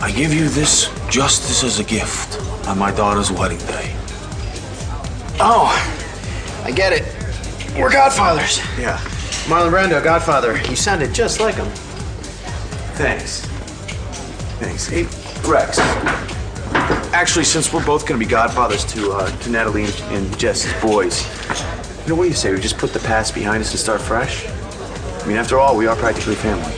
I give you this justice as a gift on my daughter's wedding day. Oh, I get it. We're godfathers. Yeah. Marlon Brando, Godfather. You sounded just like him. Thanks. Thanks. Hey, Rex. Actually, since we're both going to be godfathers to Natalie and Jess's boys, you know, what do you say? We just put the past behind us and start fresh? I mean, after all, we are practically family.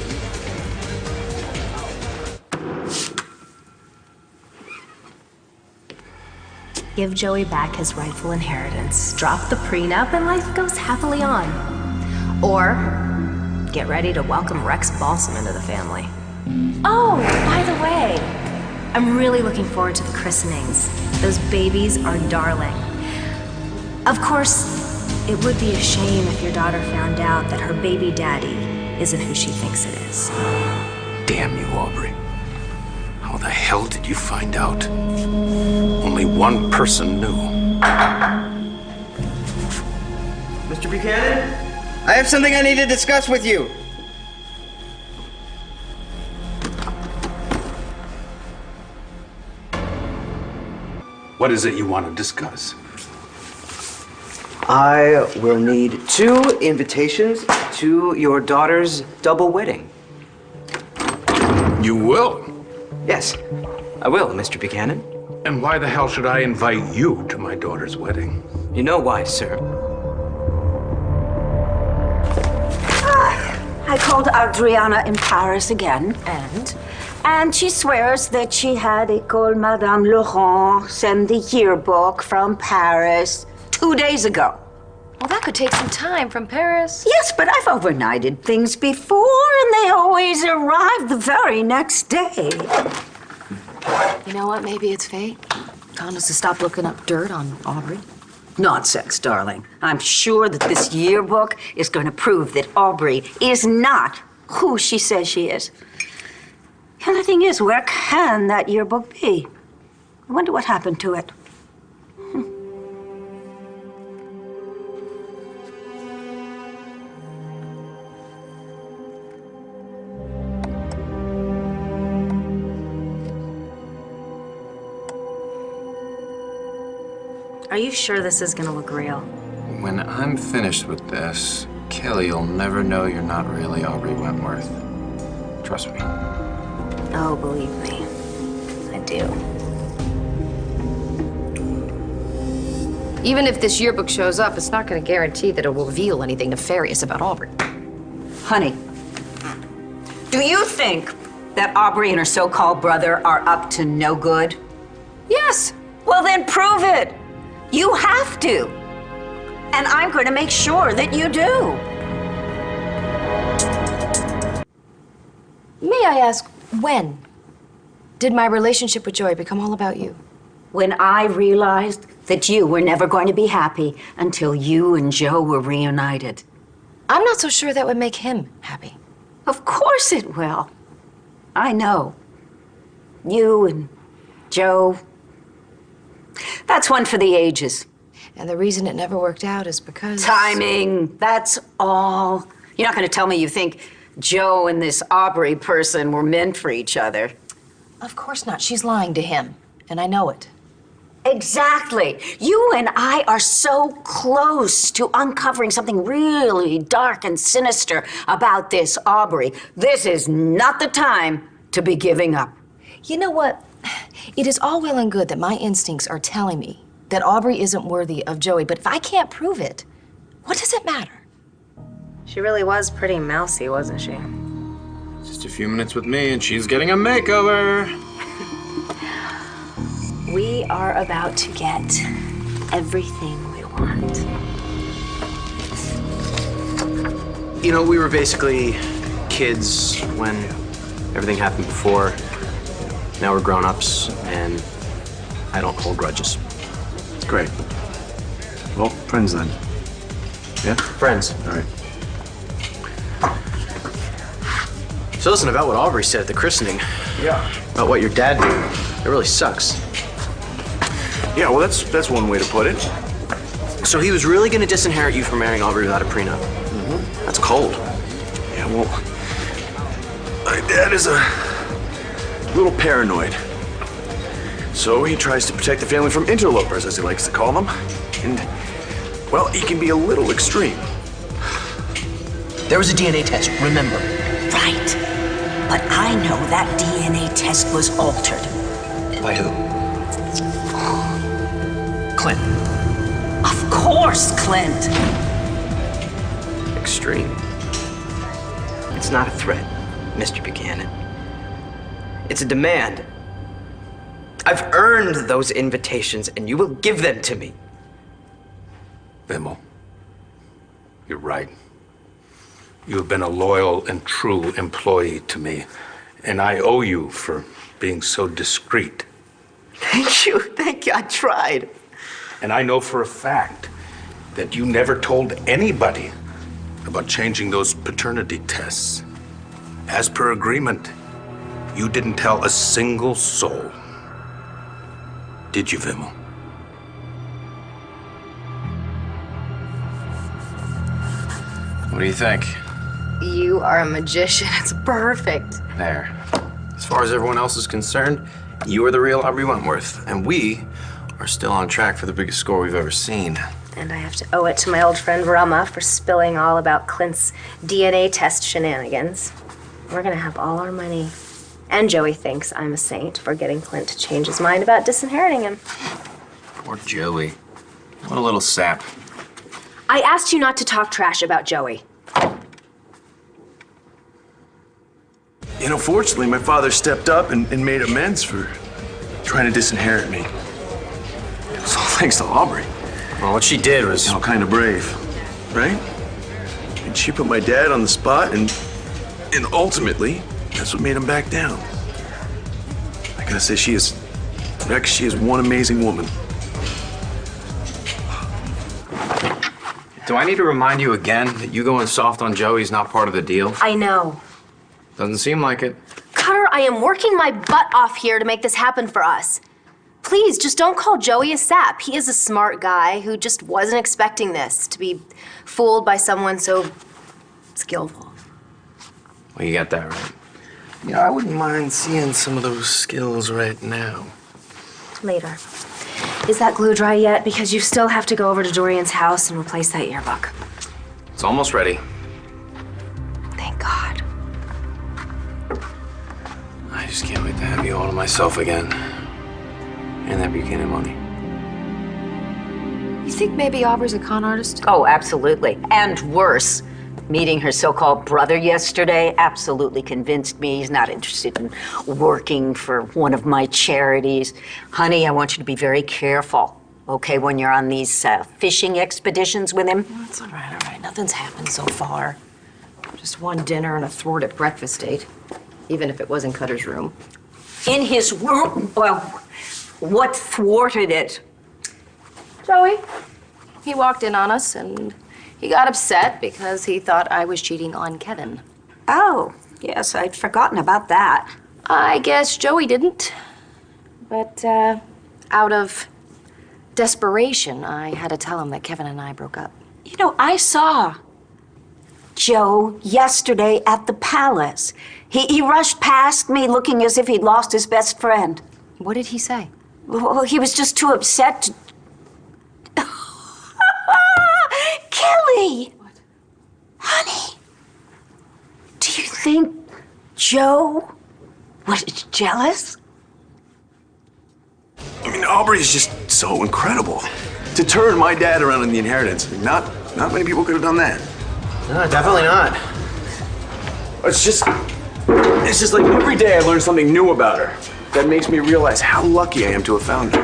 Give Joey back his rightful inheritance, drop the prenup, and life goes happily on. Or get ready to welcome Rex Balsam into the family. Oh, by the way, I'm really looking forward to the christenings. Those babies are darling. Of course, it would be a shame if your daughter found out that her baby daddy isn't who she thinks it is. Damn you, Aubrey. How the hell did you find out? Only one person knew. Mr. Buchanan, I have something I need to discuss with you. What is it you want to discuss? I will need 2 invitations to your daughter's double wedding. You will? Yes, I will, Mr. Buchanan. And why the hell should I invite you to my daughter's wedding? You know why, sir. I called Adriana in Paris again. And she swears that she had École Madame Laurent send the yearbook from Paris 2 days ago. Well, that could take some time from Paris. Yes, but I've overnighted things before, and they always arrive the very next day. You know what? Maybe it's fate. Telling us to stop looking up dirt on Aubrey. Nonsense, darling. I'm sure that this yearbook is going to prove that Aubrey is not who she says she is. And the thing is, where can that yearbook be? I wonder what happened to it. Are you sure this is gonna look real? When I'm finished with this, Kelly'll never know you're not really Aubrey Wentworth. Trust me. Oh, believe me, I do. Even if this yearbook shows up, it's not going to guarantee that it will reveal anything nefarious about Aubrey. Honey, do you think that Aubrey and her so-called brother are up to no good? Yes. Well, then prove it. You have to. And I'm going to make sure that you do. May I ask, when did my relationship with Joey become all about you? When I realized that you were never going to be happy until you and Joe were reunited. I'm not so sure that would make him happy. Of course it will. I know. You and Joe. That's one for the ages. And the reason it never worked out is because... Timing, that's all. You're not going to tell me you think Joe and this Aubrey person were meant for each other. Of course not. She's lying to him, and I know it. Exactly. You and I are so close to uncovering something really dark and sinister about this Aubrey. This is not the time to be giving up. You know what? It is all well and good that my instincts are telling me that Aubrey isn't worthy of Joey, but if I can't prove it, what does it matter? She really was pretty mousy, wasn't she? Just a few minutes with me and she's getting a makeover. We are about to get everything we want. You know, we were basically kids when everything happened before. Now we're grown-ups, and I don't hold grudges. Great. Well, friends then. Yeah? Friends. All right. So listen, about what Aubrey said at the christening. Yeah. About what your dad did. It really sucks. Yeah, well, that's one way to put it. So he was really gonna disinherit you from marrying Aubrey without a prenup. Mm-hmm. That's cold. Yeah, well, my dad is a a little paranoid. So he tries to protect the family from interlopers, as he likes to call them. And, well, he can be a little extreme. There was a DNA test, remember? Right. But I know that DNA test was altered. By who? Clint. Of course, Clint. Extreme. It's not a threat, Mr. Buchanan. It's a demand. I've earned those invitations, and you will give them to me. Vimmel, you're right. You have been a loyal and true employee to me, and I owe you for being so discreet. Thank you, I tried. And I know for a fact that you never told anybody about changing those paternity tests. As per agreement, you didn't tell a single soul. Did you, Vimmel? What do you think? You are a magician. It's perfect. There. As far as everyone else is concerned, you are the real Aubrey Wentworth, and we are still on track for the biggest score we've ever seen. And I have to owe it to my old friend Rama for spilling all about Clint's DNA test shenanigans. We're gonna have all our money. And Joey thinks I'm a saint for getting Clint to change his mind about disinheriting him. Poor Joey. What a little sap. I asked you not to talk trash about Joey. You know, fortunately, my father stepped up and made amends for trying to disinherit me. It was all thanks to Aubrey. Well, what she did was... You know, kind of brave, right? And she put my dad on the spot, and ultimately, that's what made him back down. I gotta say, Rex, she is one amazing woman. Do I need to remind you again that you going soft on Joey is not part of the deal? I know. Doesn't seem like it. Cutter, I am working my butt off here to make this happen for us. Please, just don't call Joey a sap. He is a smart guy who just wasn't expecting this, to be fooled by someone so skillful. Well, you got that right. Yeah, I wouldn't mind seeing some of those skills right now. Later. Is that glue dry yet? Because you still have to go over to Dorian's house and replace that yearbook. It's almost ready. Thank God. I just can't wait to have you all to myself again. And that Buchanan money. You think maybe Aubrey's a con artist? Oh, absolutely. And worse. Meeting her so-called brother yesterday absolutely convinced me he's not interested in working for one of my charities. Honey, I want you to be very careful, okay, when you're on these fishing expeditions with him. That's all right. Nothing's happened so far. Just one dinner and a thwarted breakfast date, even if it was in Cutter's room. In his room? Well, what thwarted it? Joey, he walked in on us and he got upset because he thought I was cheating on Kevin. Oh, yes, I'd forgotten about that. I guess Joey didn't. But out of desperation, I had to tell him that Kevin and I broke up. You know, I saw Joe yesterday at the palace. He rushed past me looking as if he'd lost his best friend. What did he say? Well, he was just too upset to... Kelly! What? Honey, do you think Joe was jealous? I mean, Aubrey is just so incredible. To turn my dad around in the inheritance, not many people could have done that. No, definitely not. It's just like every day I learn something new about her. That makes me realize how lucky I am to have found her.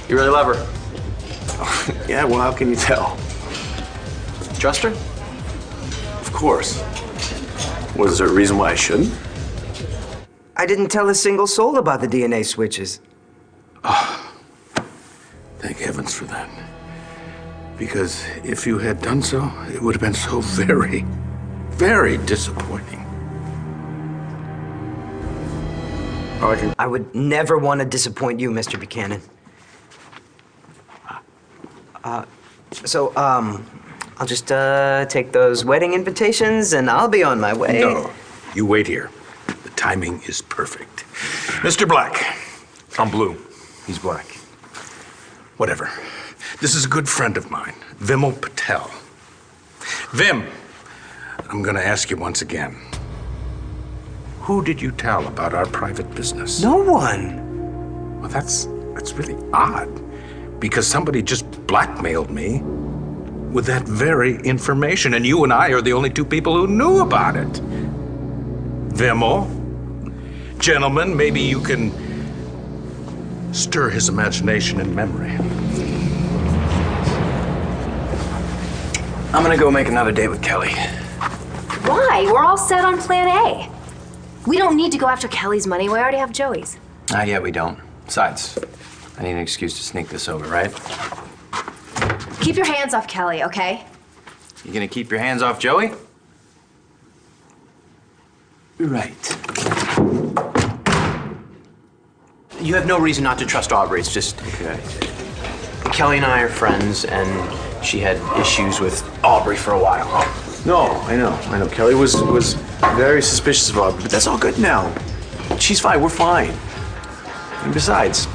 You really love her? Yeah, well, how can you tell? Trust her? Of course. Was there a reason why I shouldn't? I didn't tell a single soul about the DNA switches. Thank heavens for that. Because if you had done so, it would have been so very, very disappointing. I would never want to disappoint you, Mr. Buchanan. I'll just take those wedding invitations and I'll be on my way. No, you wait here. The timing is perfect. Mr. Black. I'm blue. He's black. Whatever. This is a good friend of mine, Vimal Patel. Vim, I'm gonna ask you once again. Who did you tell about our private business? No one. Well, that's really odd, because somebody just blackmailed me with that very information, and you and I are the only two people who knew about it. Vimal, gentlemen, maybe you can stir his imagination and memory. I'm gonna go make another date with Kelly. Why? We're all set on plan A. We don't need to go after Kelly's money. We already have Joey's. Yeah, we don't. Besides, I need an excuse to sneak this over, right? Keep your hands off Kelly, okay? You gonna keep your hands off Joey? Right. You have no reason not to trust Aubrey. It's just... Okay. Kelly and I are friends, and she had issues with Aubrey for a while. No, I know. Kelly was very suspicious of Aubrey, but that's all good now. She's fine, we're fine. And besides,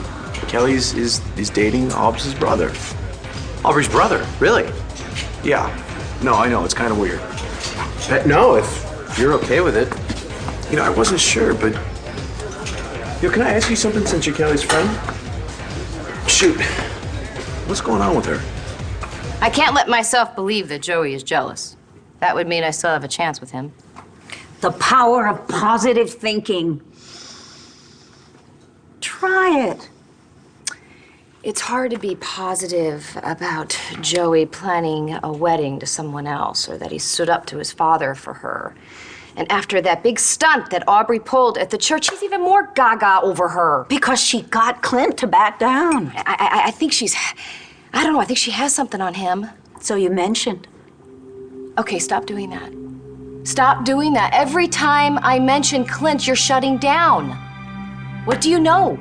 Kelly's is dating Aubs' brother. Aubrey's brother? Really? Yeah. No, I know, it's kind of weird. No, if you're okay with it. You know, I wasn't sure, but... can I ask you something since you're Kelly's friend? Shoot. What's going on with her? I can't let myself believe that Joey is jealous. That would mean I still have a chance with him. The power of positive thinking. Try it. It's hard to be positive about Joey planning a wedding to someone else, or that he stood up to his father for her. And after that big stunt that Aubrey pulled at the church, he's even more gaga over her. Because she got Clint to back down. I think she's... I don't know, I think she has something on him. So you mentioned. Okay, stop doing that. Stop doing that. Every time I mention Clint, you're shutting down. What do you know?